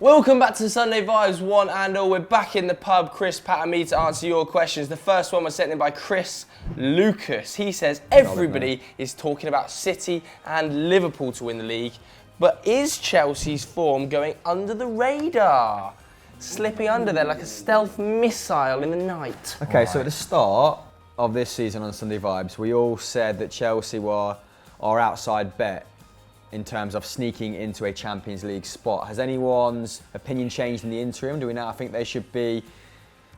Welcome back to Sunday Vibes, one and all. We're back in the pub, Chris, Pat and me to answer your questions. The first one was sent in by Chris Lucas. He says, everybody is talking about City and Liverpool to win the league, but is Chelsea's form going under the radar? Slipping under there like a stealth missile in the night. Okay, so at the start of this season on Sunday Vibes, we all said that Chelsea were our outside bet in terms of sneaking into a Champions League spot. Has anyone's opinion changed in the interim? Do we now think they should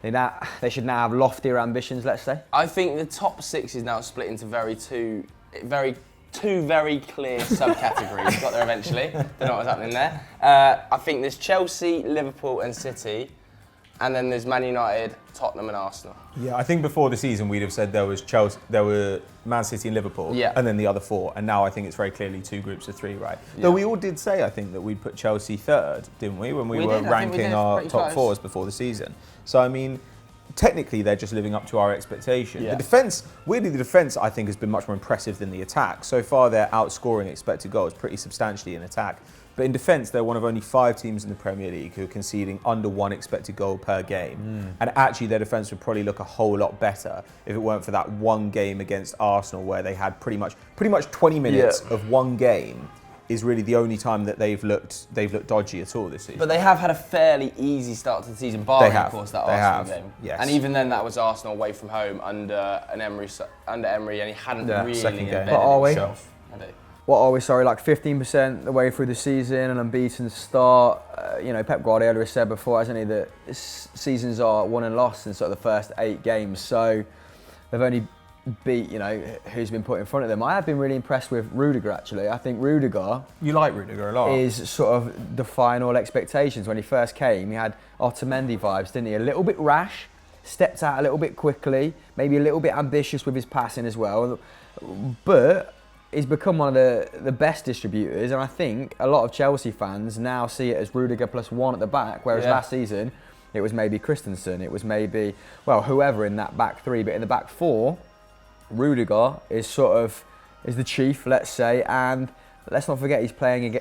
now have loftier ambitions, let's say? I think the top six is now split into two very clear subcategories. Got there eventually. Don't know what's happening there. I think there's Chelsea, Liverpool and City, and then there's Man United, Tottenham and Arsenal. Yeah, I think before the season we'd have said there was Chelsea, there were Man City and Liverpool, and then the other four. And now I think it's very clearly two groups of three, right? Yeah. Though we all did say, I think, that we'd put Chelsea third, didn't we, when we were ranking our top fours before the season. So, I mean, technically they're just living up to our expectation. Yeah. The defence, I think, has been much more impressive than the attack. So far, they're outscoring expected goals pretty substantially in attack. But in defence, they're one of only 5 teams in the Premier League who are conceding under 1 expected goal per game. And actually, their defence would probably look a whole lot better if it weren't for that one game against Arsenal where they had pretty much 20 minutes of one game is really the only time that they've looked dodgy at all this season. But they have had a fairly easy start to the season, barring of course that Arsenal game. Yes. And even then, that was Arsenal away from home under Emery, and he hadn't really embedded himself. What are we, like 15% the way through the season, an unbeaten start. Pep Guardiola has said before, hasn't he, that seasons are won and lost in sort of the first 8 games. So they've only beat, who's been put in front of them. I have been really impressed with Rudiger, actually. I think Rudiger... You like Rudiger a lot. ...is sort of defying all expectations. When he first came, he had Otamendi vibes, didn't he? A little bit rash, stepped out a little bit quickly, maybe a little bit ambitious with his passing as well. But he's become one of the best distributors, and I think a lot of Chelsea fans now see it as Rudiger plus 1 at the back, whereas last season it was maybe Christensen, it was maybe, whoever in that back 3, but in the back 4, Rudiger is the chief, let's say, and let's not forget he's playing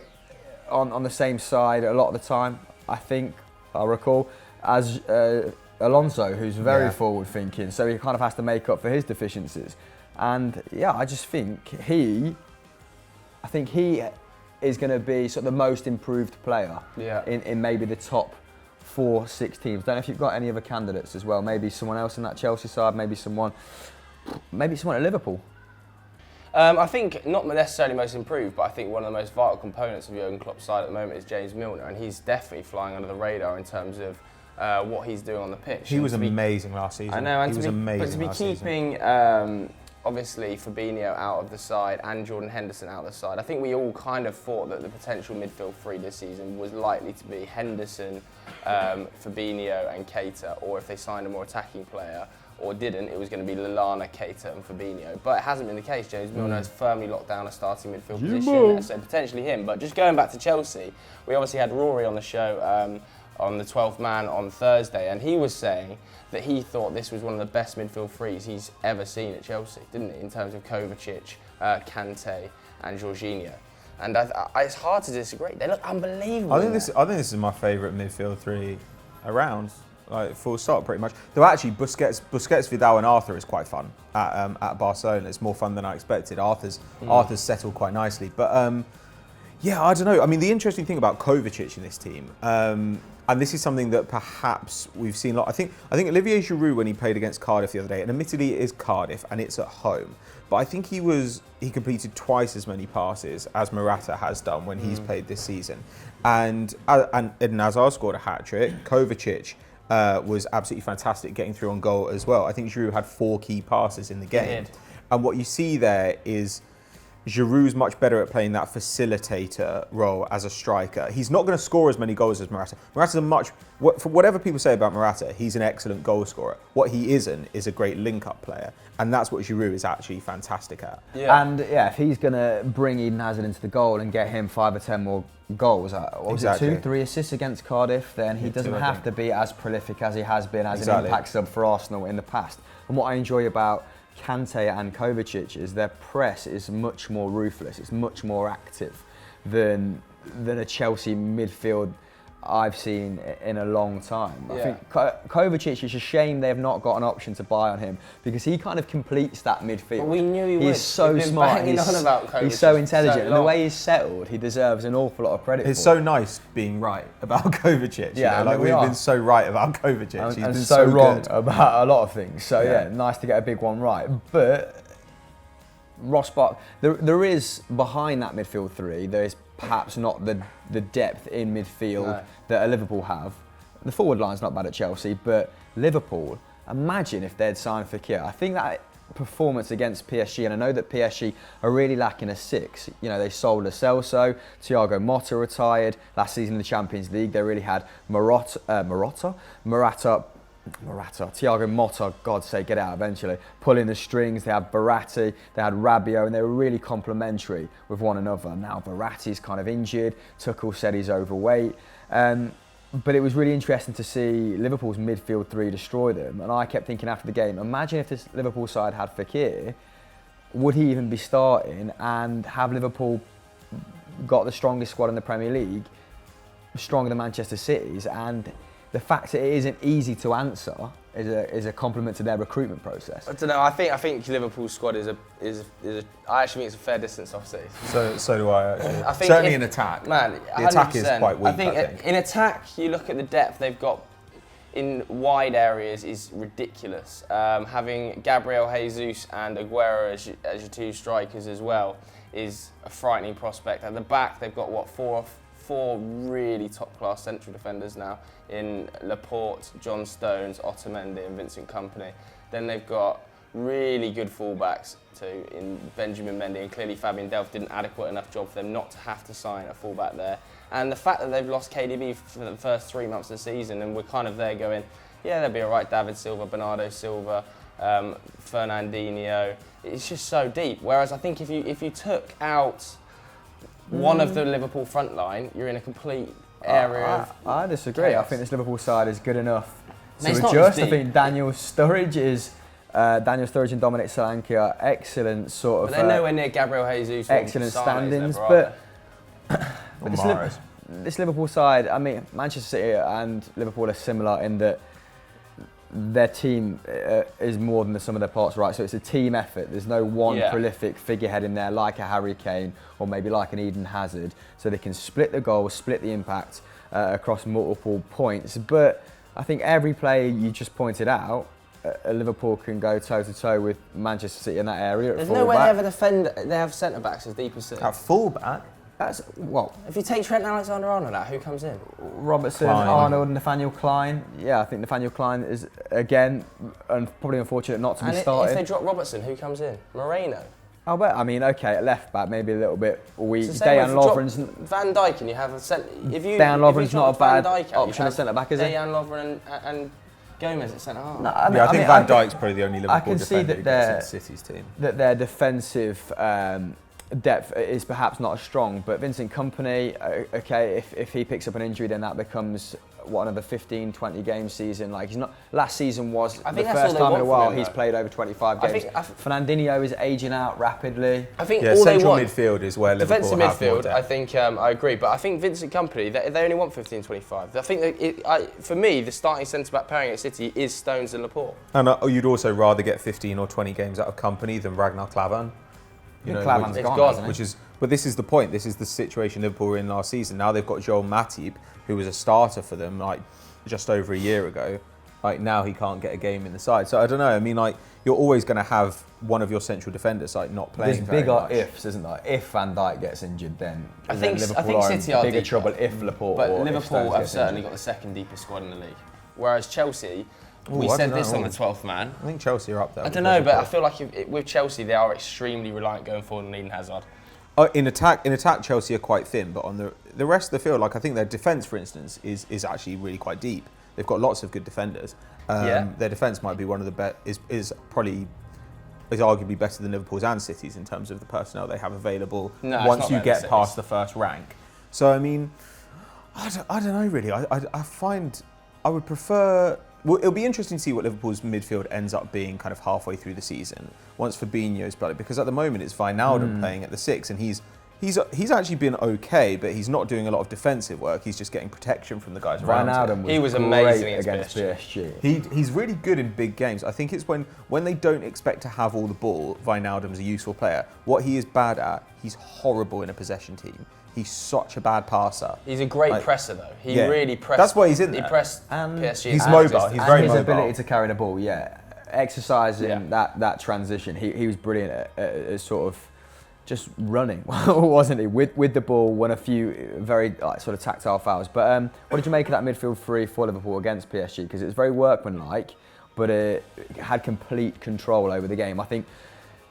on the same side a lot of the time, I recall, as Alonso, who's very forward thinking, so he kind of has to make up for his deficiencies. And I just think he is going to be sort of the most improved player in maybe the top 4-6 teams. Don't know if you've got any other candidates as well. Maybe someone else in that Chelsea side. Maybe someone at Liverpool. I think not necessarily most improved, but I think one of the most vital components of Jurgen Klopp's side at the moment is James Milner, and he's definitely flying under the radar in terms of what he's doing on the pitch. He was amazing last season. I know, and he was amazing but to be keeping obviously Fabinho out of the side and Jordan Henderson out of the side, I think we all kind of thought that the potential midfield 3 this season was likely to be Henderson, Fabinho and Keita, or if they signed a more attacking player, or didn't, it was going to be Lallana, Keita and Fabinho. But it hasn't been the case. James Milner has firmly locked down a starting midfield position, so potentially him. But just going back to Chelsea, we obviously had Rory on the show on the 12th man on Thursday, and he was saying that he thought this was one of the best midfield 3s he's ever seen at Chelsea, didn't he, in terms of Kovacic, Kante and Jorginho. And it's hard to disagree. They look unbelievable. I think this is my favourite midfield 3 around, like full stop pretty much. Though actually Busquets, Vidal and Arthur is quite fun at Barcelona. It's more fun than I expected. Arthur's settled quite nicely. But I don't know. I mean, the interesting thing about Kovacic in this team, and this is something that perhaps we've seen a lot. I think Olivier Giroud, when he played against Cardiff the other day, and admittedly it is Cardiff and it's at home, but I think he completed twice as many passes as Morata has done when he's played this season. And Eden Hazard scored a hat-trick. Kovacic was absolutely fantastic getting through on goal as well. I think Giroud had 4 key passes in the game. And what you see there is Giroud's much better at playing that facilitator role as a striker. He's not going to score as many goals as Morata. For whatever people say about Morata, he's an excellent goal scorer. What he isn't is a great link-up player. And that's what Giroud is actually fantastic at. Yeah. And if he's going to bring Eden Hazard into the goal and get him 5 or 10 more goals, was it 2, 3 assists against Cardiff, then he doesn't have to be as prolific as he has been as an impact sub for Arsenal in the past. And what I enjoy about Kante and Kovacic is their press is much more ruthless, it's much more active than a Chelsea midfield I've seen in a long time. I Yeah. think Kovacic, it's a shame they have not got an option to buy on him because he kind of completes that midfield. But we knew he would. He's so We've been smart. banging on about Kovacic He's so for intelligent. so And the long. way he's settled, he deserves an awful lot of credit It's for so it. nice being right about Kovacic. Yeah, you know? I mean, we we've are. been so right about Kovacic. And, He's and been so wrong good. about a lot of things. So Yeah. yeah, nice to get a big one right. But Ross Barkley, there is behind that midfield three, there is perhaps not the depth in midfield that Liverpool have. The forward line's not bad at Chelsea, but Liverpool, imagine if they'd signed Fekir. I think that performance against PSG, and I know that PSG are really lacking a six. You know, they sold Lo Celso, Thiago Motta retired. Last season in the Champions League, they really had Morata, Thiago Motta, God's sake, get out eventually, pulling the strings. They had Verratti, they had Rabiot, and they were really complementary with one another. Now Verratti's kind of injured, Tuchel said he's overweight. But it was really interesting to see Liverpool's midfield three destroy them. And I kept thinking after the game, imagine if this Liverpool side had Fekir, would he even be starting? And have Liverpool got the strongest squad in the Premier League, stronger than Manchester City's? And the fact that it isn't easy to answer is a compliment to their recruitment process. I don't know. I think Liverpool's squad is a. I actually think it's a fair distance off City. So do I actually. I think Certainly in attack. Man, the attack is 100%. quite weak. I think in attack, you look at the depth they've got in wide areas is ridiculous. Having Gabriel Jesus and Aguero as your two strikers as well is a frightening prospect. At the back, they've got four really top-class central defenders now in Laporte, John Stones, Otamendi and Vincent Kompany. Then they've got really good fullbacks too in Benjamin Mendy, and clearly Fabian Delph did an adequate enough job for them not to have to sign a fullback there. And the fact that they've lost KDB for the first 3 months of the season, and we're kind of there going, yeah, they'll be all right, David Silva, Bernardo Silva, Fernandinho, it's just so deep. Whereas I think if you took out one of the Liverpool front line, you're in a complete area I disagree. chaos. I think this Liverpool side is good enough to It's not adjust. as I think Daniel Sturridge and Dominic Solanke are excellent sort of. But they're nowhere near Gabriel Jesus. or excellent Sane's standings, level, are but this, Mahrez. this Liverpool side, I mean, Manchester City and Liverpool are similar in that their team is more than the sum of their parts, right? So it's a team effort. There's no one prolific figurehead in there like a Harry Kane or maybe like an Eden Hazard. So they can split the goals, split the impact across multiple points. But I think every player you just pointed out, Liverpool can go toe-to-toe with Manchester City in that area. There's no way they have a defender. They have centre-backs as deep as City. At fullback. That's, well, If you take Trent Alexander-Arnold out, who comes in? Robertson, Klein. Arnold, Nathaniel Klein. Yeah, I think Nathaniel Klein is, again, probably unfortunate not to be And started. if they drop Robertson, who comes in? Moreno. Oh, but I mean, okay, at left back, maybe a little bit weak. It's the same way if Dejan you drop Lovren's Van Dijk and you have a centre. Dejan Lovren's not a bad option option at centre back, is he? Dejan Lovren and Gomez at centre half. No, I think Van Dijk's probably the only Liverpool can see defender who that gets in City's team. that their defensive depth is perhaps not as strong, but Vincent Kompany, okay, if he picks up an injury, then that becomes another 15-20 game season. Like, he's not. Last season was I the think that's first all they time in a want while from him, he's though. played over 25 I games. think- Fernandinho is aging out rapidly. I think Yeah, all they central want. midfield is where Liverpool Defensive have more midfield, depth. I think I agree, but I think Vincent Kompany, they only want 15-25. I think for me, the starting centre-back pairing at City is Stones and Laporte. And you'd also rather get 15 or 20 games out of Company than Ragnar Klavan. Klavan's It's gone, gone. hasn't he? Which is, but this is the point. This is the situation Liverpool were in last season. Now they've got Joel Matip, who was a starter for them like just over a year ago. Like, now he can't get a game in the side. So I don't know. I mean, like, you're always going to have one of your central defenders like not playing. There's very bigger much. ifs, isn't there? If Van Dijk gets injured, then I think Liverpool are City in are bigger deep, trouble if Laporte But or if Liverpool Stones have gets certainly injured. got the second deepest squad in the league. Whereas Chelsea, we Ooh, I said don't this know. on the 12th man. I think Chelsea are up there. I with don't know, but I Liverpool. feel like with Chelsea, they are extremely reliant going forward on Eden Hazard. In attack, Chelsea are quite thin, but on the rest of the field, like I think their defence, for instance, is actually really quite deep. They've got lots of good defenders. Their defence might be one of the best. Is arguably better than Liverpool's and City's in terms of the personnel they have available. No, it's once not you better than get past City's. the first rank. So I mean, I don't know really. I find I would prefer. Well, it'll be interesting to see what Liverpool's midfield ends up being kind of halfway through the season once Fabinho's blooded, because at the moment it's Wijnaldum playing at the 6 and he's he's actually been okay, but he's not doing a lot of defensive work. He's just getting protection from the guys around him. He was amazing against PSG. He's really good in big games. I think it's when they don't expect to have all the ball, Wijnaldum's a useful player. What he is bad at, he's horrible in a possession team. He's such a bad passer. He's a great presser, though. He really pressed. That's why he's in there. He pressed PSG. He's mobile. He's very mobile. His ability to carry the ball, exercising that transition. He was brilliant at sort of just running, wasn't he? With the ball, won a few very sort of tactile fouls. But what did you make of that midfield three for Liverpool against PSG? Because it was very workmanlike, but it had complete control over the game. I think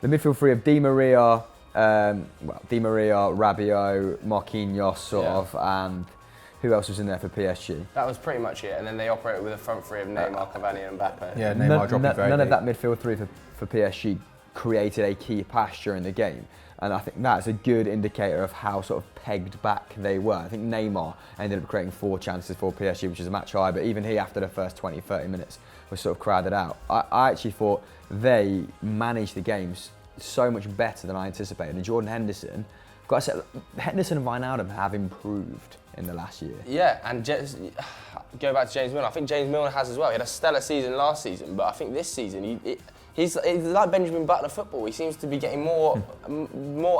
the midfield three of Di Maria, Rabiot, Marquinhos, sort of, and who else was in there for PSG? That was pretty much it. And then they operated with a front three of Neymar, Cavani, and Mbappe. Yeah, Neymar dropping very None deep. of that midfield three for PSG created a key pass during the game. And I think that's a good indicator of how sort of pegged back they were. I think Neymar ended up creating 4 chances for PSG, which is a match high, but even he, after the first 20, 30 minutes, was sort of crowded out. I actually thought they managed the games so much better than I anticipated. And Jordan Henderson, I've got to say, Henderson and Wijnaldum have improved in the last year. Yeah, and go back to James Milner. I think James Milner has as well. He had a stellar season last season, but I think this season he's like Benjamin Button of football. He seems to be getting more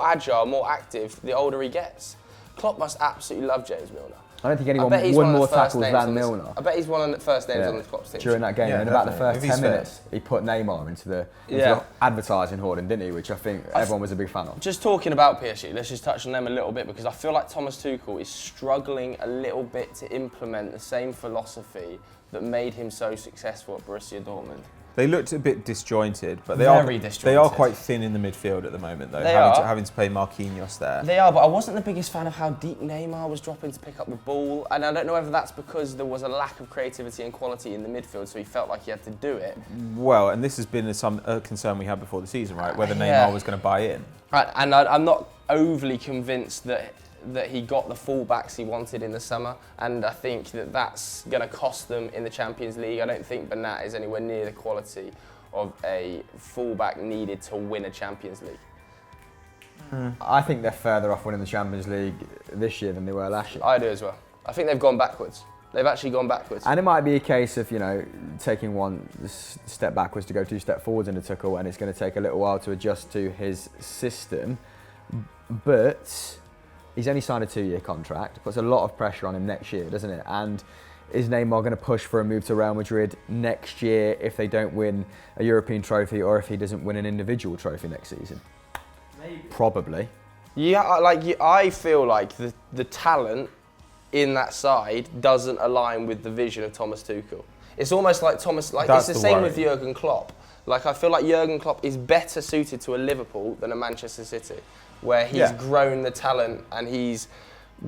agile, more active the older he gets. Klopp must absolutely love James Milner. I don't think anyone won more tackles than Milner. I bet he's one of the first names on the Klopp's team. During that game, in about the first 10 minutes, he put Neymar into the advertising hoarding, didn't he? Which I think everyone was a big fan of. Just talking about PSG, let's just touch on them a little bit, because I feel like Thomas Tuchel is struggling a little bit to implement the same philosophy that made him so successful at Borussia Dortmund. They looked a bit disjointed, but they disjointed. are quite thin in the midfield at the moment, though. Having to play Marquinhos there. They are, but I wasn't the biggest fan of how deep Neymar was dropping to pick up the ball, and I don't know whether that's because there was a lack of creativity and quality in the midfield, so he felt like he had to do it. Well, and this has been a concern we had before the season, right? Whether Neymar was going to buy in. Right, and I'm not overly convinced that he got the fullbacks he wanted in the summer, and I think that's going to cost them in the Champions League. I don't think Bernat is anywhere near the quality of a fullback needed to win a Champions League. I think they're further off winning the Champions League this year than they were last year. I do as well. I think they've gone backwards. They've actually gone backwards. And it might be a case of, taking one step backwards to go 2 steps forwards in the Tuchel, and it's going to take a little while to adjust to his system. But he's only signed a 2-year contract. Puts a lot of pressure on him next year, doesn't it? And is Neymar going to push for a move to Real Madrid next year if they don't win a European trophy, or if he doesn't win an individual trophy next season? Maybe. Probably. Yeah, I feel like the talent in that side doesn't align with the vision of Thomas Tuchel. It's almost like it's the same with Jurgen Klopp. I feel like Jurgen Klopp is better suited to a Liverpool than a Manchester City, where he's grown the talent and he's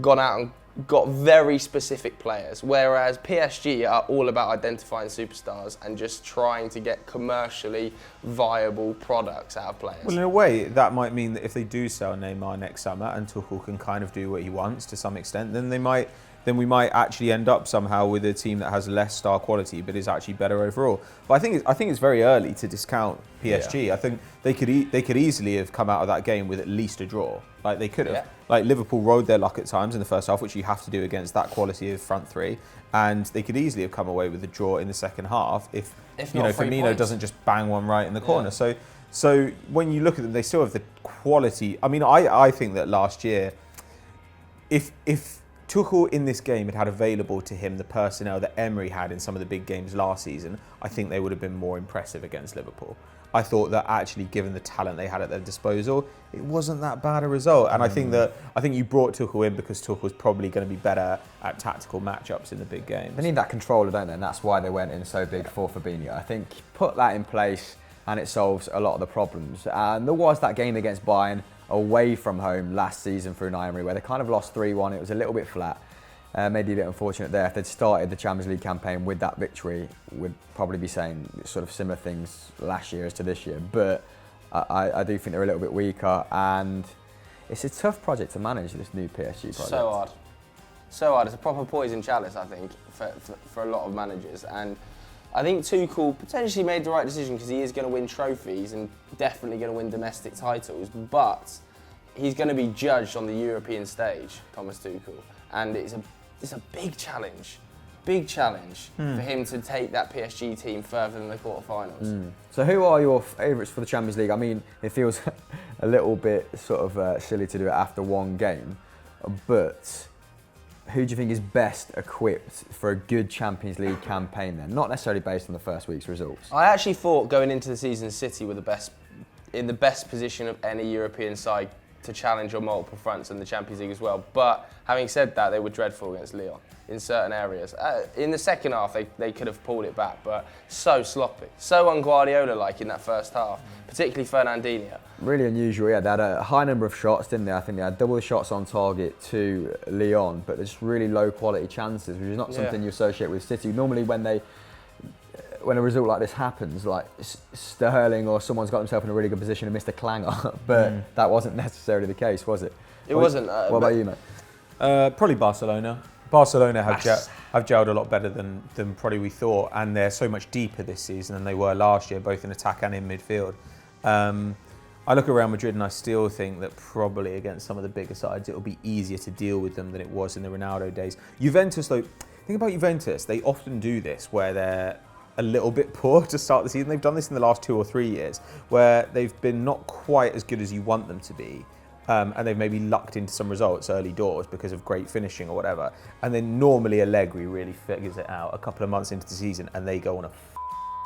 gone out and got very specific players, whereas PSG are all about identifying superstars and just trying to get commercially viable products out of players. Well, in a way, that might mean that if they do sell Neymar next summer and Tuchel can kind of do what he wants to some extent, then we might actually end up somehow with a team that has less star quality but is actually better overall. But I think it's very early to discount PSG. I think they could easily have come out of that game with at least a draw. They could have. Liverpool rode their luck at times in the first half, which you have to do against that quality of front three, and they could easily have come away with a draw in the second half if Firmino doesn't just bang one right in the corner. So when you look at them, they still have the quality. I mean, I think that last year, if Tuchel in this game had available to him the personnel that Emery had in some of the big games last season, I think they would have been more impressive against Liverpool. I thought that actually, given the talent they had at their disposal, it wasn't that bad a result. And I think you brought Tuchel in because Tuchel's probably going to be better at tactical matchups in the big games. They need that controller, don't they? And that's why they went in so big for Fabinho. I think put that in place and it solves a lot of the problems. And there was that game against Bayern away from home last season through Emery, where they kind of lost 3-1. It was a little bit flat. Maybe a bit unfortunate there. If they'd started the Champions League campaign with that victory, we'd probably be saying sort of similar things last year as to this year. But I do think they're a little bit weaker, and it's a tough project to manage, this new PSG project. So hard. It's a proper poison chalice, I think, for a lot of managers. And I think Tuchel potentially made the right decision because he is going to win trophies and definitely going to win domestic titles. But he's going to be judged on the European stage, Thomas Tuchel, and it's a big challenge. Big challenge for him to take that PSG team further than the quarterfinals. So who are your favourites for the Champions League? I mean, it feels a little bit sort of silly to do it after one game, but who do you think is best equipped for a good Champions League campaign then? Not necessarily based on the first week's results. I actually thought going into the season City were in the best position of any European side to challenge on multiple fronts in the Champions League as well. But having said that, they were dreadful against Lyon in certain areas. In the second half, they could have pulled it back, but so sloppy, so un-Guardiola-like in that first half, particularly Fernandinho. Really unusual, yeah. They had a high number of shots, didn't they? I think they had double the shots on target to Lyon, but they're just really low quality chances, which is not something you associate with City. Normally when a result like this happens, like Sterling or someone's got themselves in a really good position and missed a clanger, but that wasn't necessarily the case, was it? It wasn't. What about you, mate? Probably Barcelona. Barcelona have gelled a lot better than probably we thought, and they're so much deeper this season than they were last year, both in attack and in midfield. I look at Real Madrid and I still think that probably against some of the bigger sides, it will be easier to deal with them than it was in the Ronaldo days. Juventus, though, think about Juventus. They often do this where they're a little bit poor to start the season. They've done this in the last 2 or 3 years, where they've been not quite as good as you want them to be. And they've maybe lucked into some results early doors because of great finishing or whatever. And then normally Allegri really figures it out a couple of months into the season and they go on a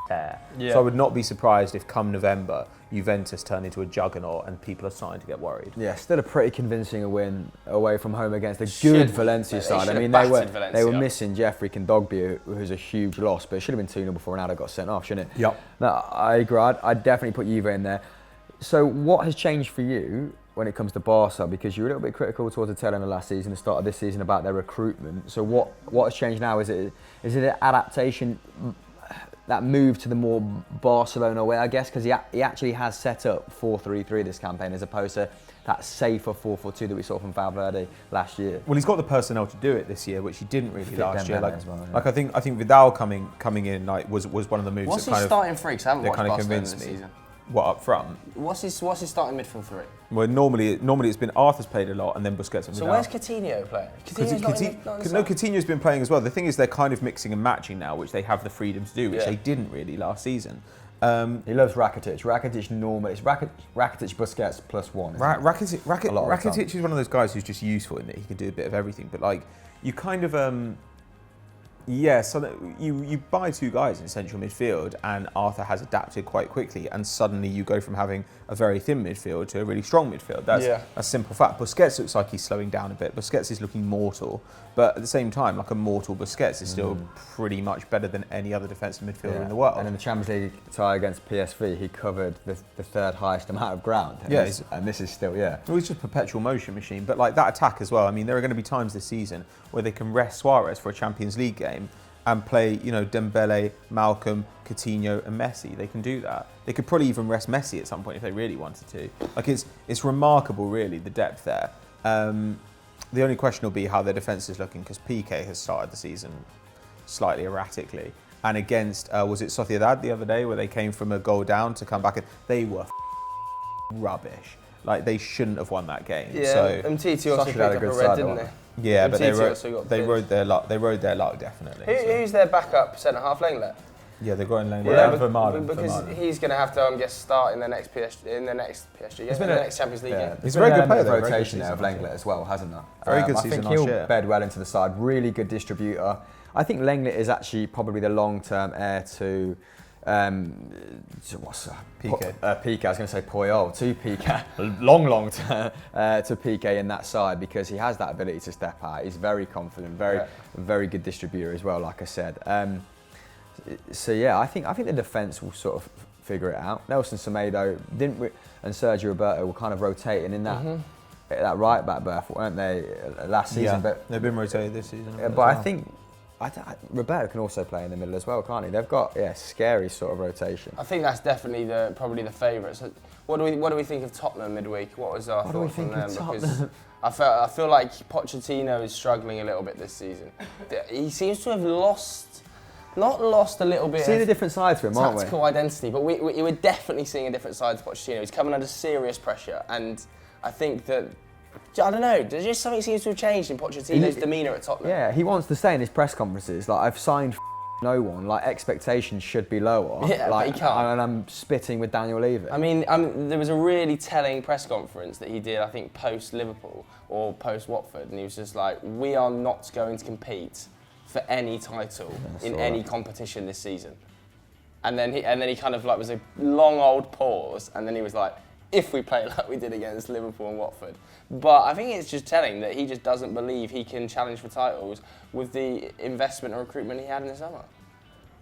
tear. Yeah. So I would not be surprised if come November, Juventus turn into a juggernaut and people are starting to get worried. Yeah, still a pretty convincing win away from home against a good Valencia side. I mean, they were missing Jeffrey Kondogbia, who's a huge loss, but it should have been 2-0 before Ronaldo got sent off, shouldn't it? Yep. No, I agree. I'd definitely put Juve in there. So what has changed for you when it comes to Barca? Because you were a little bit critical towards the tail end of last season, the start of this season, about their recruitment. So what has changed now? Is it an adaptation, that move to the more Barcelona way, I guess? Because he actually has set up 4-3-3 this campaign as opposed to that safer 4-4-2 that we saw from Valverde last year. Well, he's got the personnel to do it this year, which he didn't really last year. Well, I think Vidal coming in was one of the moves What's that his starting three? Because I haven't watched kind of Barcelona convinced this me. season. What, up front? What's his starting midfield three? Well, normally it's been Arthur's played a lot and then Busquets and So Vidal. where's Coutinho playing? No, Coutinho's been playing as well. The thing is, they're kind of mixing and matching now, which they have the freedom to do, which they didn't really last season. He loves Rakitic. Rakitic normally, it's Rakitic, Busquets +1. Rakitic is one of those guys who's just useful in that he can do a bit of everything. But like, you kind of so you buy 2 guys in central midfield, and Arthur has adapted quite quickly, and suddenly you go from having a very thin midfield to a really strong midfield. That's a simple fact. Busquets looks like he's slowing down a bit. Busquets is looking mortal, but at the same time, like a mortal Busquets is still pretty much better than any other defensive midfielder in the world. And in the Champions League tie against PSV, he covered the 3rd highest amount of ground. And this is still, Well, he's just a perpetual motion machine. But like that attack as well, I mean, there are going to be times this season where they can rest Suarez for a Champions League game and play, Dembele, Malcolm, Coutinho and Messi. They can do that. They could probably even rest Messi at some point if they really wanted to. Like, it's remarkable, really, the depth there. The only question will be how their defence is looking, because Piqué has started the season slightly erratically. And against, was it Sociedad the other day, where they came from a goal down to come back, and they were rubbish. Like, they shouldn't have won that game. Yeah, so Titi also picked up a red, didn't they? Yeah, but they rode their luck. They rode their luck, definitely. Who's their backup centre half, Lenglet? Yeah, they're going Lenglet. Yeah, because he's going to have to, start in the next next Champions League game. He's a very good player. Rotation there of Lenglet as well, hasn't there? Very good season. I think he'll bed well into the side. Really good distributor. I think Lenglet is actually probably the long-term heir to. What's Piqué. Piqué, I was going to say Puyol, to Piqué, long term to Piqué in that side, because he has that ability to step out. He's very confident, very good distributor as well, like I said. I think the defence will sort of figure it out. Nelson Semedo and Sergio Roberto were kind of rotating in that right back berth, weren't they, last season? Yeah, but they've been rotated this season. But I think. Roberto can also play in the middle as well, can't he? They've got scary sort of rotation. I think that's definitely probably the favourites. What do we think of Tottenham midweek? What was our thoughts on them? Because I feel like Pochettino is struggling a little bit this season. He seems to have not lost a little bit. Seeing a different side to him, aren't we? Tactical identity, but we're definitely seeing a different side to Pochettino. He's coming under serious pressure, and I think that, I don't know, there's just something seems to have changed in Pochettino's demeanour at Tottenham. Yeah, he wants to say in his press conferences, like, I've signed no one, like, expectations should be lower. Yeah, like, but he can't. And I'm spitting with Daniel Levy. I mean, there was a really telling press conference that he did, I think, post-Liverpool or post-Watford, and he was just like, we are not going to compete for any title in any competition this season. And then he kind of like was a long old pause, and then he was like, if we play like we did against Liverpool and Watford. But I think it's just telling that he just doesn't believe he can challenge for titles with the investment and recruitment he had in the summer.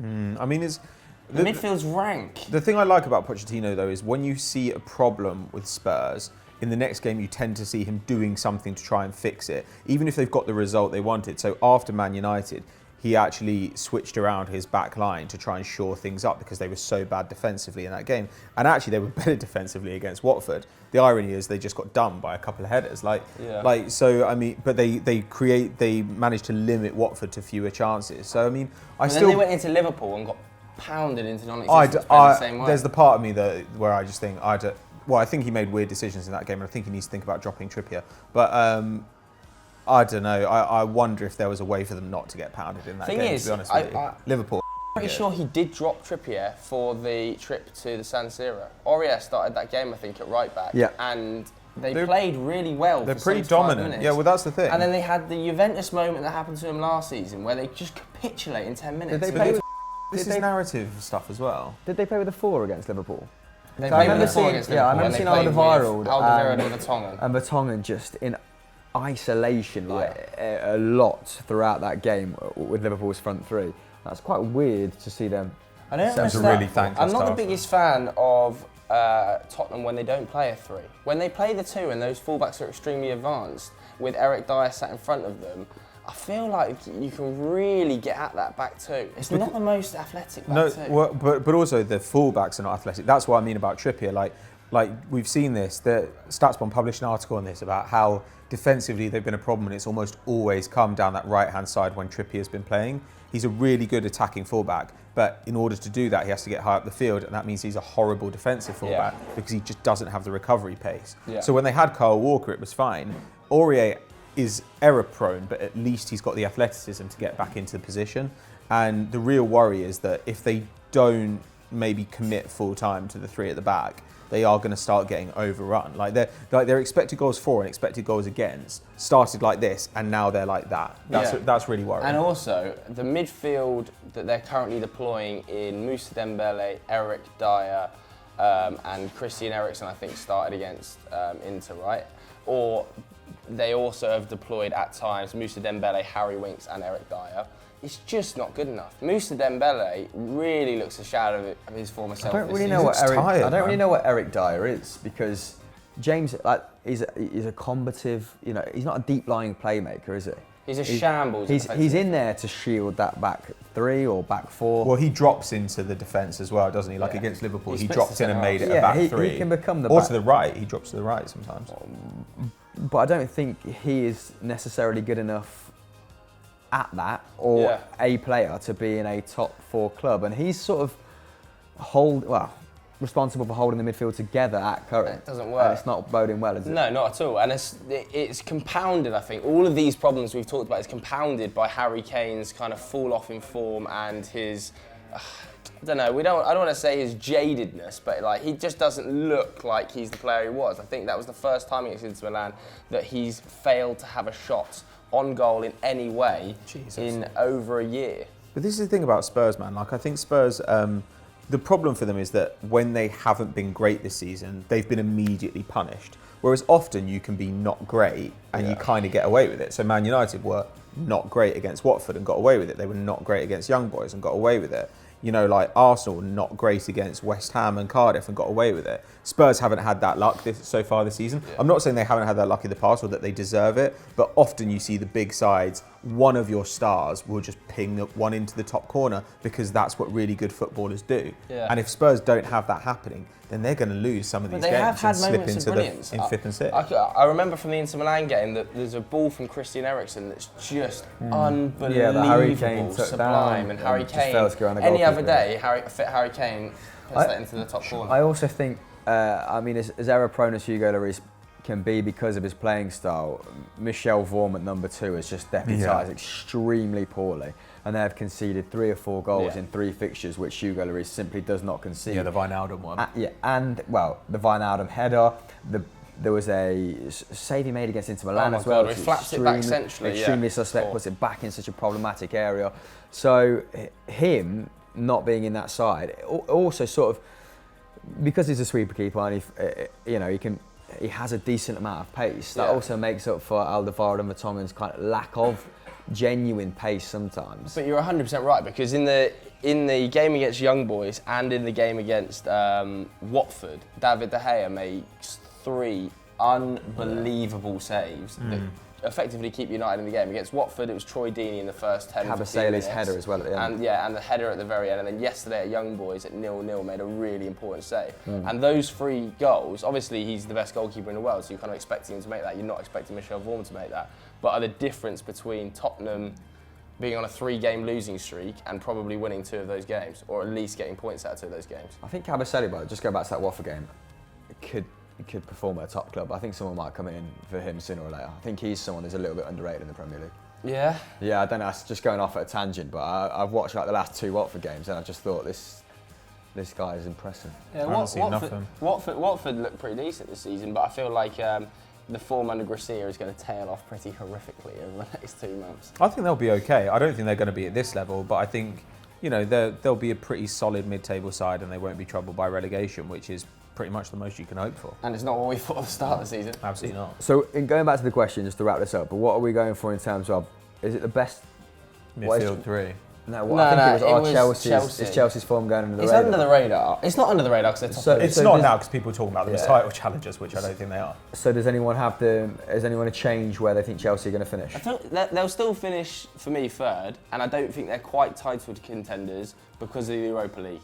I mean, the midfield's rank. The thing I like about Pochettino, though, is when you see a problem with Spurs, in the next game you tend to see him doing something to try and fix it, even if they've got the result they wanted. So after Man United, he actually switched around his back line to try and shore things up because they were so bad defensively in that game. And actually they were better defensively against Watford. The irony is they just got done by a couple of headers. So I mean, but they managed to limit Watford to fewer chances. So I mean, then they went into Liverpool and got pounded into non-existence the same way. There's the part of me where I just think I think he made weird decisions in that game, and I think he needs to think about dropping Trippier. But I don't know. I wonder if there was a way for them not to get pounded in that game. To be honest with you, Liverpool. I'm pretty sure he did drop Trippier for the trip to the San Siro. Aurier started that game, I think, at right back. Yeah. And they played really well. They're for pretty 75 dominant. minutes. Yeah, well, that's the thing. And then they had the Juventus moment that happened to him last season, where they just capitulate in 10 minutes. Did they play with, this is narrative stuff as well. Did they play with a 4 against Liverpool? They played with a 4 against Liverpool. I remember seeing Alderweireld and Vertonghen. And Vertonghen just in isolation, a lot throughout that game with Liverpool's front three. That's quite weird to see them. I don't understand. Really thankless I'm not the biggest fan of Tottenham when they don't play a 3. When they play the 2 and those fullbacks are extremely advanced, with Eric Dyer sat in front of them, I feel like you can really get at that back 2. It's not the most athletic back 2. Well, but also the fullbacks are not athletic. That's what I mean about Trippier. Like we've seen this. The StatsBomb published an article on this about how defensively they've been a problem, and it's almost always come down that right-hand side when Trippier's been playing. He's a really good attacking fullback, but in order to do that, he has to get high up the field, and that means he's a horrible defensive fullback because he just doesn't have the recovery pace. Yeah. So when they had Kyle Walker, it was fine. Aurier is error-prone, but at least he's got the athleticism to get back into the position. And the real worry is that if they don't maybe commit full-time to the 3 at the back, they are going to start getting overrun. Like their expected goals for and expected goals against started like this, and now they're like that. That's really worrying. And also, the midfield that they're currently deploying in Moussa Dembele, Eric Dyer, and Christian Eriksen, I think, started against Inter, right? Or they also have deployed at times Moussa Dembele, Harry Winks, and Eric Dyer. It's just not good enough. Moussa Dembele really looks a shadow of his former self. I don't really know what Eric Dyer is, because James, he's a combative. He's not a deep lying playmaker, is he? He's a shambles. He's in there to shield that back 3 or back 4. Well, he drops into the defence as well, doesn't he? Like against Liverpool, he dropped in and made it a back 3. He can become the or back. To the right. He drops to the right sometimes. But I don't think he is necessarily good enough at that, or a player to be in a top 4 club, and he's sort of responsible for holding the midfield together at current. It doesn't work. And it's not boding well, is it? No, not at all. And it's compounded, I think. All of these problems we've talked about is compounded by Harry Kane's kind of fall off in form and his, I don't know, I don't want to say his jadedness, but he just doesn't look like he's the player he was. I think that was the first time against Inter Milan that he's failed to have a shot on goal in any way in over a year. But this is the thing about Spurs, man. I think Spurs, the problem for them is that when they haven't been great this season, they've been immediately punished. Whereas often you can be not great and you kind of get away with it. So Man United were not great against Watford and got away with it. They were not great against Young Boys and got away with it. Arsenal not great against West Ham and Cardiff and got away with it. Spurs haven't had that luck so far this season. Yeah. I'm not saying they haven't had that luck in the past or that they deserve it, but often you see the big sides, one of your stars will just ping one into the top corner because that's what really good footballers do. Yeah. And if Spurs don't have that happening, then they're going to lose some of these games and slip into the 5th and 6th. I remember from the Inter Milan game that there's a ball from Christian Eriksen that's just unbelievable, sublime, and Harry Kane. Any other day, Harry Kane puts that into the top corner. I also think, as error prone as Hugo Lloris can be because of his playing style. Michel Vorm at number 2 has just deputised extremely poorly, and they have conceded 3 or 4 goals in 3 fixtures, which Hugo Lloris simply does not concede. Yeah, the Wijnaldum one. And the Wijnaldum header. There was a save he made against Inter Milan as well. He flaps it back centrally. Extremely suspect, puts it back in such a problematic area. So him not being in that side, also sort of, because he's a sweeper keeper and he has a decent amount of pace. That also makes up for Alderweireld and Vertonghen's kind of lack of genuine pace sometimes. But you're 100% right, because in the game against Young Boys and in the game against Watford, David De Gea makes 3 unbelievable saves that effectively keep United in the game. Against Watford, it was Troy Deeney in the first 10 minutes. Kabasele's header as well at the end. And the header at the very end. And then yesterday at Young Boys at 0-0 made a really important save. And those 3 goals, obviously he's the best goalkeeper in the world, so you're kind of expecting him to make that. You're not expecting Michel Vorm to make that. But are the difference between Tottenham being on a 3-game losing streak and probably winning 2 of those games, or at least getting points out of 2 of those games? I think Kabasele, just go back to that Watford game, could perform at a top club. I think someone might come in for him sooner or later. I think he's someone who's a little bit underrated in the Premier League. Yeah? Yeah, I don't know, it's just going off at a tangent, but I've watched like the last 2 Watford games and I just thought this guy is impressive. Yeah, Watford looked pretty decent this season, but I feel like the form under Gracia is going to tail off pretty horrifically over the next 2 months. I think they'll be okay. I don't think they're going to be at this level, but I think, they'll be a pretty solid mid-table side and they won't be troubled by relegation, which is pretty much the most you can hope for. And it's not what we thought at the start of the season. Absolutely not. So, in going back to the question, just to wrap this up, but what are we going for in terms of, is it the best Midfield 3. No, I think it was Chelsea. Is Chelsea's form going under the radar? It's under the radar. It's not under the radar because they're top. It's not now because people are talking about them as title challengers, which I don't think they are. So has anyone a change where they think Chelsea are going to finish? I think they'll still finish, for me, 3rd, and I don't think they're quite titled contenders because of the Europa League.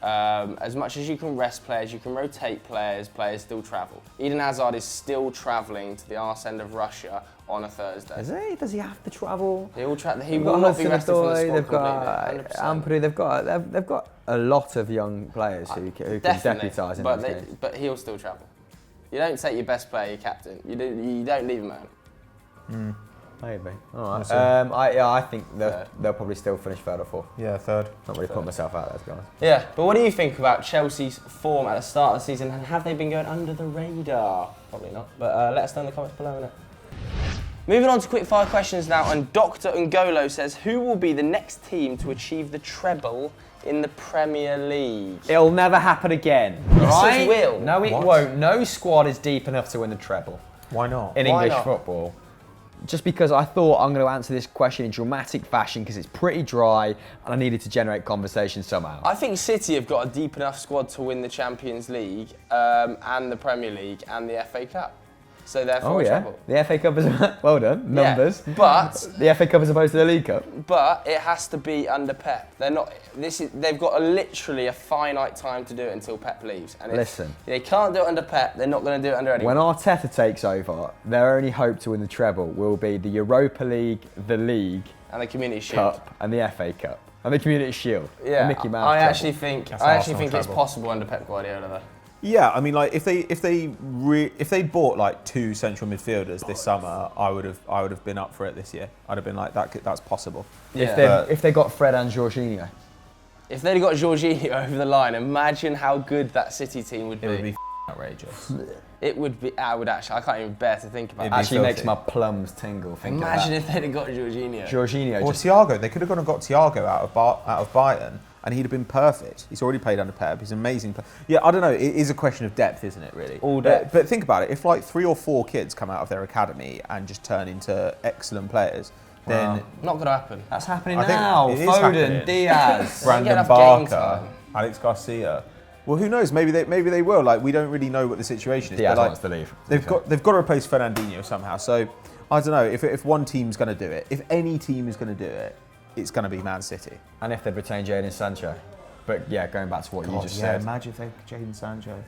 As much as you can rest players, you can rotate players still travel. Eden Hazard is still travelling to the arse end of Russia on a Thursday. Is he? Does he have to travel? He will not be rested from the squad They've got Ampadu, they've got a lot of young players who can deputise in those games. But he'll still travel. You don't take your best player, your captain. You don't leave him out. Maybe. All right. I think they'll probably still finish 3rd or 4th. Yeah, 3rd. Not really putting myself out there, to be honest. Yeah, but what do you think about Chelsea's form at the start of the season, and have they been going under the radar? Probably not, but let us know in the comments below, innit? Moving on to quick fire questions now, and Dr. Ngolo says, who will be the next team to achieve the treble in the Premier League? It'll never happen again. Yes, it will. No, it won't. No squad is deep enough to win the treble. Why not? In English football. Just because I thought I'm going to answer this question in dramatic fashion because it's pretty dry and I needed to generate conversation somehow. I think City have got a deep enough squad to win the Champions League and the Premier League and the FA Cup. So therefore, treble. The FA Cup is well done, numbers. Yeah, but the FA Cup as opposed to the League Cup. But it has to be under Pep. They're not. They've got literally a finite time to do it until Pep leaves. And if they can't do it under Pep, they're not going to do it under anyone. When Arteta takes over, their only hope to win the treble will be the Europa League, the League, and the Community Shield, Cup, and the FA Cup, and the Community Shield. Yeah, the Mickey Mouse. I actually think it's possible under Pep Guardiola though. Yeah, I mean, like if they bought like 2 central midfielders this summer, I would have been up for it this year. I'd have been like that's possible. Yeah. If they got Fred and Jorginho. If they'd got Jorginho over the line, imagine how good that City team would be. It would be outrageous. It would be. I can't even bear to think about. It actually makes my plums tingle. Imagine if they'd have got Jorginho. Or Thiago. They could have gone and got Thiago out of Bayern. And he'd have been perfect. He's already played under Pep. He's an amazing player. Yeah, I don't know. It is a question of depth, isn't it, really? All depth. But think about it. If like 3 or 4 kids come out of their academy and just turn into excellent players, then... Not going to happen. That's happening now. Foden, Diaz, Brandon Barker, Alex Garcia. Well, who knows? Maybe they will. Like, we don't really know what the situation is. Diaz but, like, wants to leave. They've got to replace Fernandinho somehow. So, I don't know. If one team's going to do it, if any team is going to do it, it's going to be Man City. And if they retain Jadon Sancho. But yeah, going back to what you just said. Imagine if they Jadon Sancho.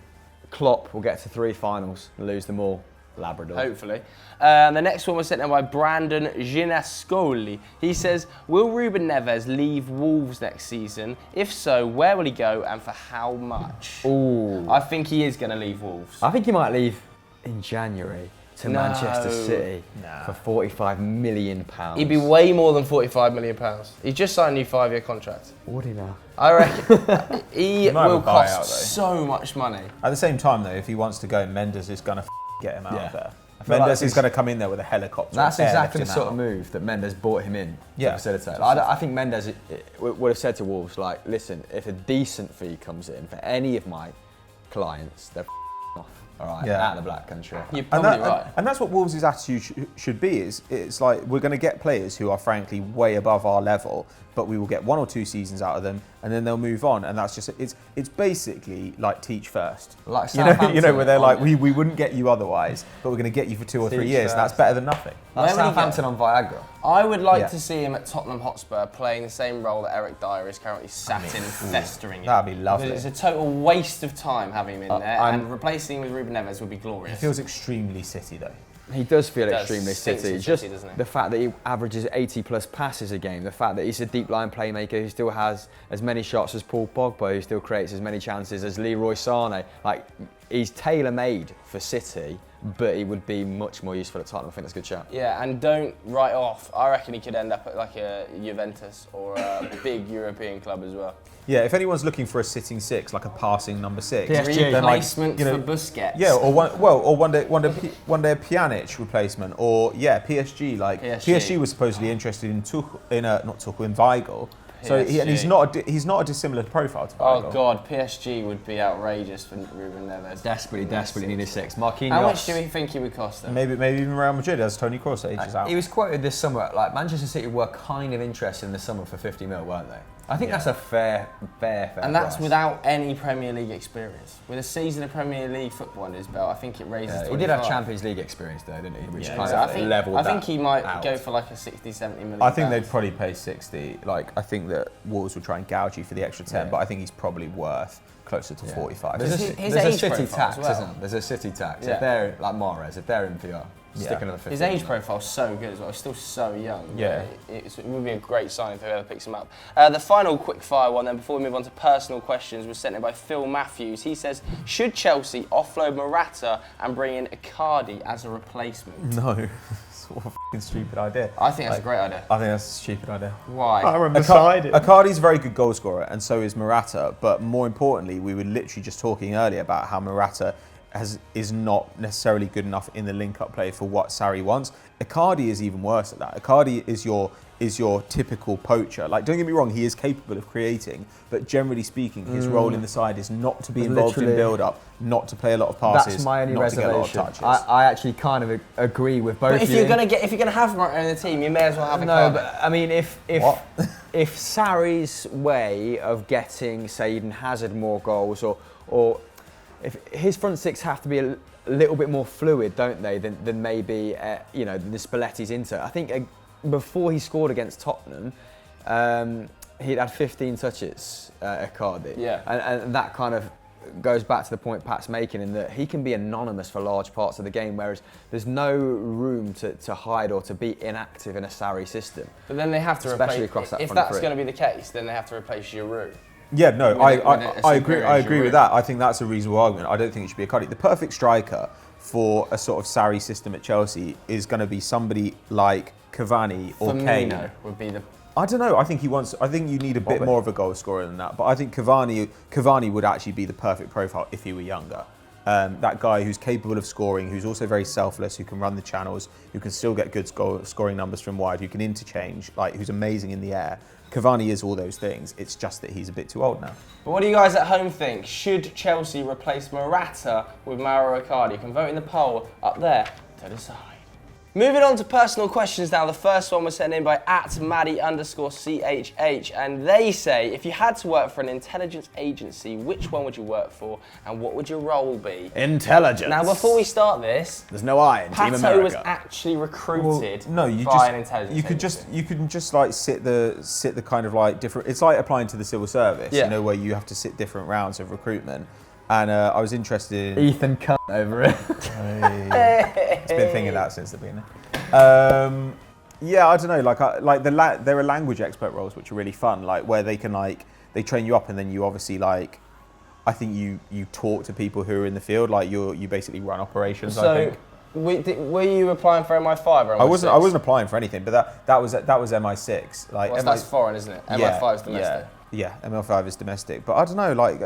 Klopp will get to 3 finals and lose them all. Labrador. Hopefully. The next one was sent in by Brandon Ginascoli. He says, will Ruben Neves leave Wolves next season? If so, where will he go and for how much? Ooh. I think he is going to leave Wolves. I think he might leave in January to No. Manchester City for £45 million. He'd be way more than £45 million. He just signed a new 5-year contract. What do you know? I reckon he might have will a buyout, cost though. so much money. At the same time, though, if he wants to go, Mendes is going to get him out of there. feel like Mendes is going to come in there with a helicopter. That's and exactly the airlift him sort of out. move that Mendes brought him in Yeah. to facilitate. I think Mendes would have said to Wolves, like, listen, if a decent fee comes in for any of my clients, they're off. All right, out of the Black Country. You're probably right. And that's what Wolves' attitude should be. It's like we're going to get players who are frankly way above our level, but we will get 1 or 2 seasons out of them, and then they'll move on. And that's just it's basically like teach first. Like you know, Southampton where they're like on- we wouldn't get you otherwise, but we're going to get you for 2 or 3 Teach years. first. And that's better than nothing. Like Where would he Southampton on Viagra. I would like Yeah. to see him at Tottenham Hotspur playing the same role that Eric Dyer is currently sat in, festering in. That'd be lovely. It's a total waste of time having him in there, I'm- and replacing him with Ruben Neves would be It glorious. feels extremely City though. He does feel Does. extremely Stinks City. of Just City, doesn't he? the fact that he averages 80 plus passes a game, the fact that he's a deep line playmaker who still has as many shots as Paul Pogba, who still creates as many chances as Leroy Sane. Like, he's tailor-made for City, but he would be much more useful at Tottenham. I think that's a good shout. Yeah, and don't write off. I reckon he could end up at like a Juventus or a big European club as well. Yeah, if anyone's looking for a sitting 6, like a passing number 6, PSG. then like, Replacement you know, for Busquets. Yeah, or one day a Pjanic replacement, or PSG. Like PSG was supposedly interested in Weigl. So he's not a dissimilar profile to Weigl. Oh God, PSG would be outrageous for Ruben Neves. Desperately need a 6. Marquinhos. How much do we think he would cost them? Maybe even Real Madrid as Toni Kroos ages out. He was quoted this summer, like Manchester City were kind of interested in the summer for 50 mil, weren't they? I think that's a fair And that's price. without any Premier League experience. With a season of Premier League football under his belt, I think it raises. Yeah, he 25. did have Champions League experience though, didn't he? Which Yeah, kind exactly. of leveled I think that he might out. go for like a 60, 70 million. I think they'd pounds. probably pay 60. Like I think that Wolves would try and gouge you for the extra 10, Yeah. but I think he's probably worth closer to 45. There's a, His there's a age City profile tax, as well. isn't there? There's a City tax. Yeah. If they're like Mahrez, if they're in PR, stick another 50. His age profile's so good as well. He's still so young. Yeah. It would be a great sign if whoever picks him up. The final quick fire one then before we move on to personal questions was sent in by Phil Matthews. He says, should Chelsea offload Morata and bring in Icardi as a replacement? No, what a fucking stupid idea. I think that's a great idea. I think that's a stupid idea. Why? Icardi's a very good goal scorer, and so is Morata. But more importantly, we were literally just talking earlier about how Morata is not necessarily good enough in the link-up play for what Sarri wants. Icardi is even worse at that. Icardi is your typical poacher. Like, don't get me wrong, he is capable of creating, but generally speaking, his role in the side is not to be involved in build-up, not to play a lot of passes, That's my only not to get a lot of reservation. touches. I actually kind of agree with both But if of you're you. gonna have Morata in the team, you may as well have Icardi. No, but I mean, if What? if Sarri's way of getting, say, Eden Hazard more goals, or if his front six have to be a little bit more fluid, don't they, than maybe the Spalletti's Inter. I think before he scored against Tottenham, he'd had 15 touches at Cardiff. Yeah. And that kind of goes back to the point Pat's making in that he can be anonymous for large parts of the game, whereas there's no room to hide or to be inactive in a Sarri system. But then they have to Especially replace. across that If front that's three. going to be the case, then they have to replace Giroud. Yeah, no, With a I agree. superior I agree Giroud. with that. I think that's a reasonable argument. I don't think it should be Icardi. The perfect striker for a sort of Sarri system at Chelsea is going to be somebody like Cavani or Kane. Firmino would be the. I don't know. I think you need a bit more of a goal scorer than that. But I think Cavani would actually be the perfect profile if he were younger. That guy who's capable of scoring, who's also very selfless, who can run the channels, who can still get good scoring numbers from wide, who can interchange, like who's amazing in the air. Cavani is all those things. It's just that he's a bit too old now. But what do you guys at home think? Should Chelsea replace Morata with Mauro Icardi? You can vote in the poll up there to decide. Moving on to personal questions now. The first one was sent in by @Maddie_CHH, and they say, if you had to work for an intelligence agency, which one would you work for, and what would your role be? Intelligence. Now, before we start this, There's no I in Team Pato America. was actually recruited by an intelligence agency. You can just like sit the kind of like different. It's like applying to the civil service, Yeah. where you have to sit different rounds of recruitment. And I was interested in. Ethan cunt over it. It's been thinking that since the beginning. Yeah, I don't know. There are language expert roles which are really fun, like where they can they train you up and then you obviously I think you talk to people who are in the field, like you basically run operations. I So, think. were you applying for MI5 or MI6? I wasn't applying for anything, but that was MI6. Like Well, that's foreign, isn't it? MI5 is domestic. Yeah, ML5 is domestic. But I don't know, like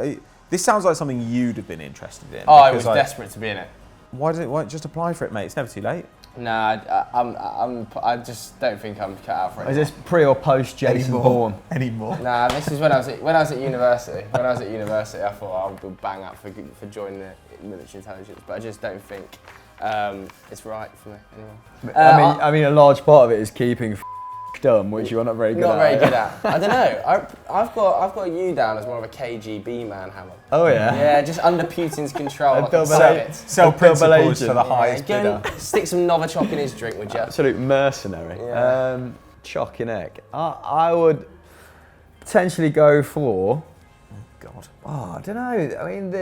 this sounds like something you'd have been interested in. Oh, I was like, desperate to be in it. Why just apply for it, mate? It's never too late. Nah, I just don't think I'm cut out for it. Is this pre or post Jason Bourne? Anymore. Nah, this is when I was at university. When I was at university, I thought I would bang up for joining the military intelligence, but I just don't think it's right for me anymore. I mean, a large part of it is keeping dumb, which you're not very good at. Not very good at. I don't know. I've got you down as more of a KGB man, Hammer. Oh yeah. Yeah, just under Putin's control. Like double Sell principles agent. to the highest Go bidder. and stick some Novichok in his drink, would you? Absolute mercenary. Yeah. Chock and egg. I would potentially go for. God. Oh, I don't know. I mean,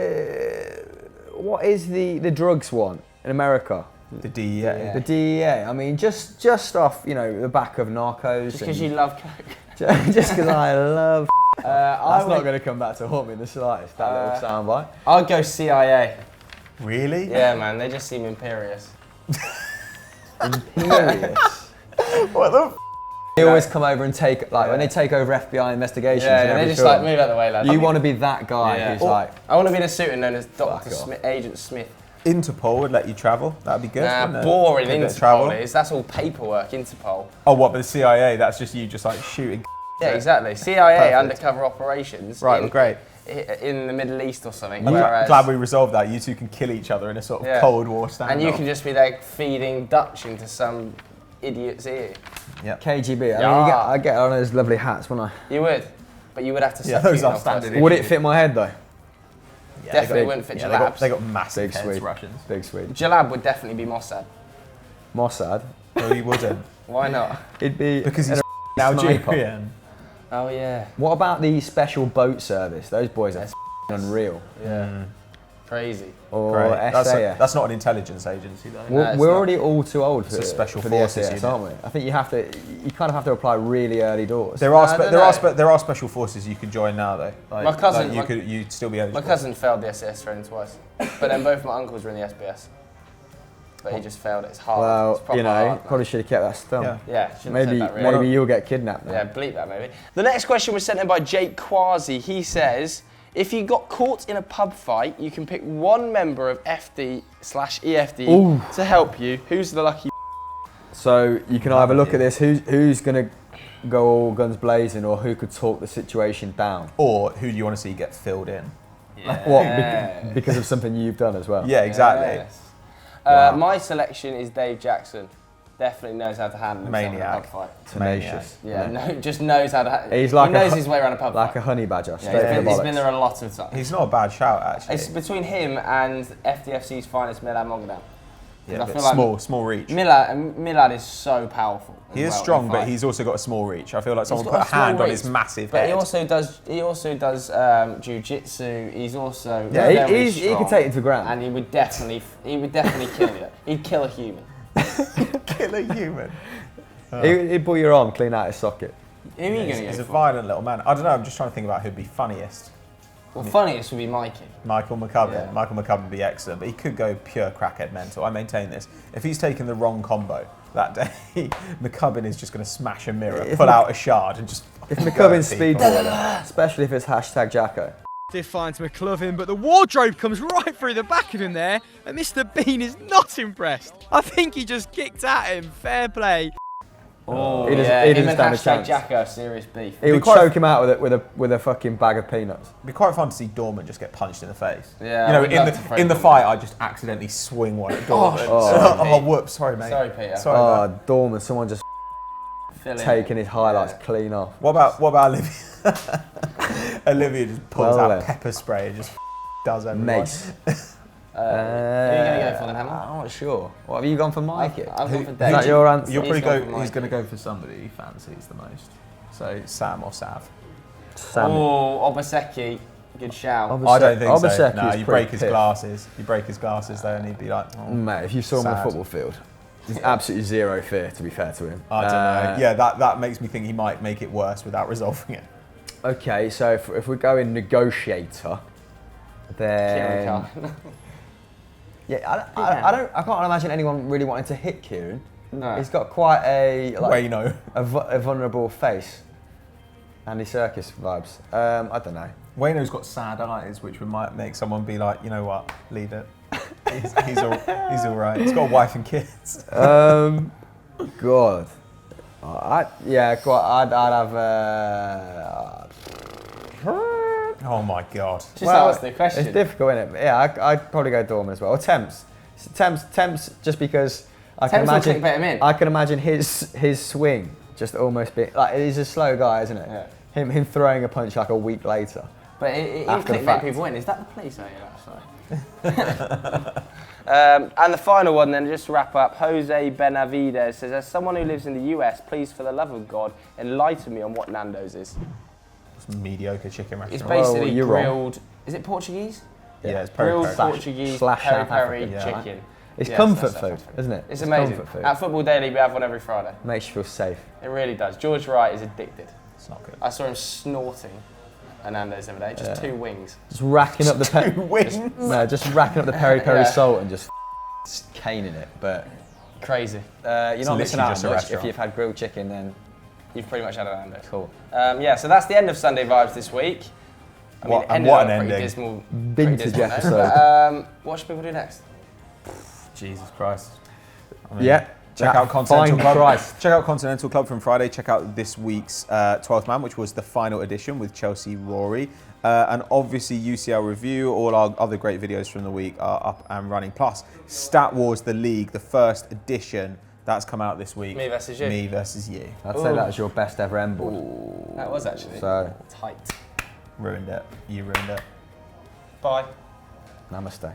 what is the drugs one in America? The DEA. Yeah. The DEA. I mean, just off the back of Narcos. Just because you love coke. Just because I love. That's would- not going to come back to haunt me in the slightest. That little soundbite. I'd go CIA. Really? Yeah, man, they just seem imperious. Imperious. What the? They always come over and take, like, when they take over FBI investigations. Yeah, in they every just film, like move out the way, lad. You want to be that guy Yeah. who's like, I want to be in a suit and known as Dr. Fuck off. Smith, Agent Smith. Interpol would let you travel. That'd be good. Nah, wouldn't it? boring. A bit of travel. Interpol is. That's all paperwork. Interpol. Oh, what? But the CIA? That's just you, just like shooting. Yeah, exactly. CIA Perfect. undercover operations. Right, well, great. In the Middle East or something. I'm whereas- glad we resolved that. You two can kill each other in a sort of Yeah. Cold War standoff. And you can just be there feeding Dutch into some idiot's ear. Yep. KGB. I Yeah. mean, I get on those lovely hats, wouldn't I? You would, but you would have to. Yeah, suck those Putin are off standard first. Would it fit my head though? Yeah, Definitely they got- wouldn't fit yeah, Jalab's. they got massive Big heads, Swede. Russians. Big Swede. Jalab would definitely be Mossad. Mossad. No, he wouldn't. Why not? It'd be Because he's sniper. Nigerian. Oh yeah. What about the special boat service? Those boys are unreal. Yeah. Crazy. Or Great. SAS. That's not an intelligence agency though. No, it's We're not. already all too old for, a special for the forces SAS, unit. aren't we? I think you kind of have to apply really early doors. There are I don't know. there are special forces you can join now though. Like, My cousin- you'd still be eligible. My cousin failed the SAS training twice, but then both my uncles were in the SBS. But he just failed it. It's hard. Well, it's proper hard, man. probably should have kept that still. Yeah. Yeah, shouldn't have Maybe said that, really. maybe you'll get kidnapped now. Yeah, bleep that maybe. The next question was sent in by Jake Quazi. He says, if you got caught in a pub fight, you can pick one member of FD/EFD Ooh. to help you. Who's the lucky? So you can either look at this, who's going to go all guns blazing, or who could talk the situation down. Or who do you want to see get filled in? What? Because of something you've done as well. Yeah, exactly. Yes. Wow. My selection is Dave Jackson. Definitely knows how to handle himself in a Maniac. pub fight. Tenacious. Yeah, no, just knows how to. He's like he knows a, his way around a pub like a fight. honey badger. Yeah, Straight for the he's bollocks. been there a lot of times. He's not a bad shout actually. It's between him and FDFC's finest Milad Mogadam. Yeah, I but feel like small reach. Milad is so powerful. He is as well strong, in but fight. he's also got a small reach. I feel like someone He's put got a hand small on his reach, massive But head. he also does jiu-jitsu. He's also Yeah, very he strong, could take it to ground. and he would definitely kill you. He'd kill a human. Kill a human. He'd pull your arm clean out his socket. Who are you He's, going to he's go a for? violent little man. I don't know. I'm just trying to think about who'd be funniest. Well, funniest would be Mikey. Michael McCubbin. Yeah. Michael McCubbin would be excellent, but he could go pure crackhead mental. I maintain this. If he's taken the wrong combo that day, McCubbin is just going to smash a mirror, pull out a shard, and just. If go McCubbin's at speed people. especially if it's hashtag Jacko. Finds McLovin, but the wardrobe comes right through the back of him there, and Mr. Bean is not impressed. I think he just kicked at him. Fair play. Oh, He doesn't- yeah, he him doesn't and stand a hashtag chance. Jacko have serious beef. He would quite- choke him out with a fucking bag of peanuts. It'd be quite fun to see Dorman just get punched in the face. Yeah, you know, I would love to throw in the Dorman. fight, I just accidentally swing one at Dorman. Oh, whoops, sorry, mate. Sorry, Peter. Sorry. Oh, man. Dorman, someone just Fill in. taking his highlights Yeah. clean off. What about Olivia? Olivia just pulls Well, out pepper spray and just does everyone. Mace. Who are you going to go for then, Hammer? I'm not sure. What have you gone for, Mikey? I've gone for Is Dave. that your answer? You'll He's probably gone go. for He's Mikey. going to go for somebody he fancies the most. So Sam or Sav. Sam. Oh, Obaseki. Good shout. I don't think so. Obaseki No, is you pretty break his pissed. glasses. You break his glasses there, and he'd be like, oh, Mate, if you saw him on the Sad. football field, there's absolutely zero fear, to be fair to him. I don't know. Yeah, that makes me think he might make it worse without resolving it. Okay, so if we're going negotiator, then Kieran yeah, I can't imagine anyone really wanting to hit Kieran. No. He's got quite a Wayno. a vulnerable face. Andy Serkis vibes. I don't know. Wayno's got sad eyes, which might make someone be like, you know what, leave it. He's all right. He's got a wife and kids. God. I'd have. Oh my God. Just ask the question. It's difficult, isn't it? Yeah, I'd probably go Dorman as well. Or Temps, just because I can Temps will imagine. clickbait him in. I can imagine his swing just almost being like he's a slow guy, isn't it? Yeah. Him throwing a punch like a week later. But he'll After the clickbait fact. people in. Is that the place? Oh yeah, sorry. And the final one then, just to wrap up, Jose Benavidez says, as someone who lives in the US, please for the love of God, enlighten me on what Nando's is. It's a mediocre chicken restaurant. It's basically you're wrong. grilled, is it Portuguese? Yeah, it's Grilled peri-peri. Portuguese Slash peri South peri African, yeah. chicken. It's Yes, comfort that's food, South isn't it? It's amazing. Comfort food. At Football Daily, we have one every Friday. Makes you feel safe. It really does. George Wright is addicted. It's not good. I saw him snorting a Nando's the other day, just 2 wings. Just racking up the Wings. just racking up the peri peri Yeah. salt and just caning it. But Crazy. you're not missing literally out just a much if restaurant. you've had grilled chicken. Then You've pretty much had a Nando's. cool. Yeah, so that's the end of Sunday Vibes this week. I mean, What- it and ended what on an a pretty ending. dismal, Vintage pretty dismal note. episode. But, what should people do next? Jesus Christ. I mean, Yeah. Check That out Continental fine Club. price. Check out Continental Club from Friday. Check out this week's 12th Man, which was the final edition with Chelsea Rory. And obviously UCL Review, all our other great videos from the week are up and running. Plus, Stat Wars The League, the first edition, that's come out this week. Me versus you. Me versus you. I'd say that was your best ever M board. That was actually So tight. Ruined it. You ruined it. Bye. namaste.